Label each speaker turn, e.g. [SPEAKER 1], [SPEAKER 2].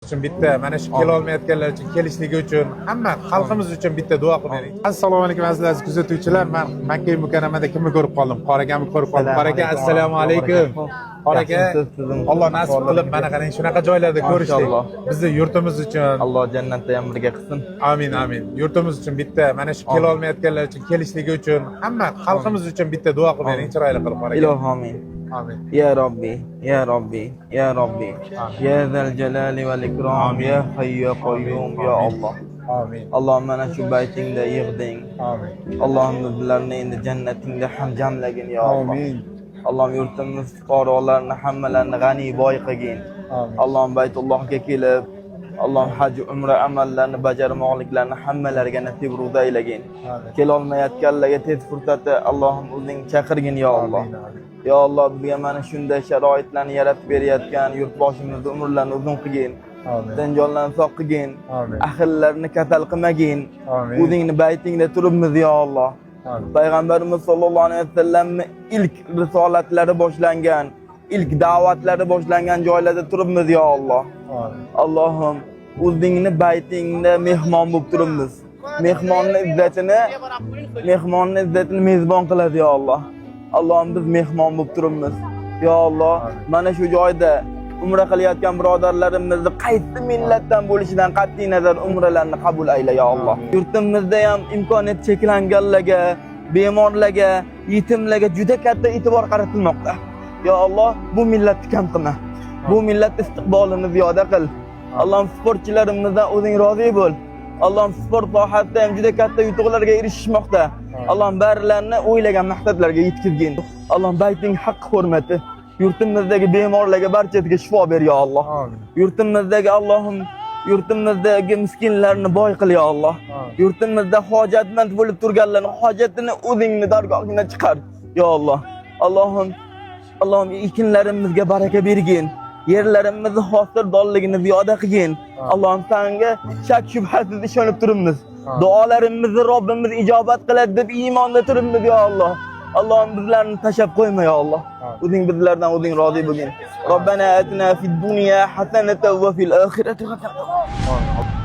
[SPEAKER 1] uchun bitta, mana shu kela olmayotganlar uchun kelishligi uchun, hamma xalqimiz uchun bitta duo qilib bering. Assalomu alaykum aziz kuzatuvchilar. Men Makka mukarramada kimni ko'rib qoldim? Qora akani ko'rib qoldim. Qora aka, assalomu alaykum. Qora aka, Alloh nasib qilib mana qarang shunaqa joylarda ko'rishdik. Bizni yurtimiz uchun
[SPEAKER 2] Alloh jannatda ham birga qilsin.
[SPEAKER 1] Amin, amin. Yurtimiz uchun bitta, mana shu kela olmayotganlar uchun kelishligi uchun, hamma xalqimiz uchun bitta duo qilib bering. Chiroyli qilib qora aka.
[SPEAKER 2] Ilohi amin.
[SPEAKER 1] Amin.
[SPEAKER 2] Ya Rabbi, Ya Rabbi, Ya Rabbi. Ya zal jalali val ikrom, ya hayy ya qayyum, ya Allah.
[SPEAKER 1] Amin.
[SPEAKER 2] Allohim mana shu baytingda yig'ding.
[SPEAKER 1] Amin.
[SPEAKER 2] Allohim bizlarni endi jannatingda ham jamlagin ya Allah.
[SPEAKER 1] Amin.
[SPEAKER 2] Allohim yurtimiz fuqarolarini hammalarini g'ani boy qilgin.
[SPEAKER 1] Amin.
[SPEAKER 2] Allohim Baytullohga kelib, Allohim haj umra amallarini bajarmoqliklarini hammalariga nasib ruda aylagin. Kela olmayotganlarga tez fursatda Allohim o'zing chaqirgin ya Allah. Ya Allah, bizga mana shunday sharoitlarni yaratib berayotgan yurtboshimizni umrlarini uzun qilgin. Janjonlarni sog' qilgin. Ahillarni kasal qilmagin. O'zingni baytingda turibmiz ya Allah. Payg'ambarimiz sollallohu alayhi vasallamning ilk risolatlari boshlangan, ilk da'vatlari boshlangan joylarda turibmiz ya Allah. Allohim, o'zingni baytingda mehmon bo'lib turibmiz. Mehmonning izzatini mezbon qiladi ya Allah. Allohim, biz mehmon bo'lib turibmiz. Ya Allah, mana shu joyda umra qilayotgan birodarlarimizni qaysi millatdan bo'lishidan qat'iy nazar umralarni qabul ayla ya Allah. Yurtimizda ham imkoniyat cheklanganlarga, bemorlarga, yetimlarga juda katta e'tibor qaratilmoqda. Ya Allah, bu millatni kam qilma. Bu millat istiqbolini ziyoda qil. Allohim, sportchilarimizdan o'zing rozi bo'l. Allohim, sport sohasida ham juda katta yutuqlarga erishishmoqda. Allohim, barlarni o'ylagan maqsadlarga yetkazgin. Allohim, bayting haq hurmati yurtimizdagi bemorlarga barchasiga shifo ber ya Allah. Yurtimizdagi Allohim, yurtimizdagi miskinlarni boy qil ya Allah. Yurtimizda hojatmand bo'lib turganlarning hojatini o'zingni dargohingdan chiqar ya Allah. Allohim, ekinlarimizga baraka bergin. Yerlarimizni hosildorligini ziyoda qilgin. Allohim, senga shak shubhasiz ishonib turibmiz. Duolarimizni Robbimiz ijobat qiladi deb iymonda turibmiz ya Allah. Allohim, bizlarni tashab qo'yma ya Allah. O'zing bizlardan o'zing rozi bo'lgin. Robbana atina fid dunya hasanatan va fil oxirati hasanatan.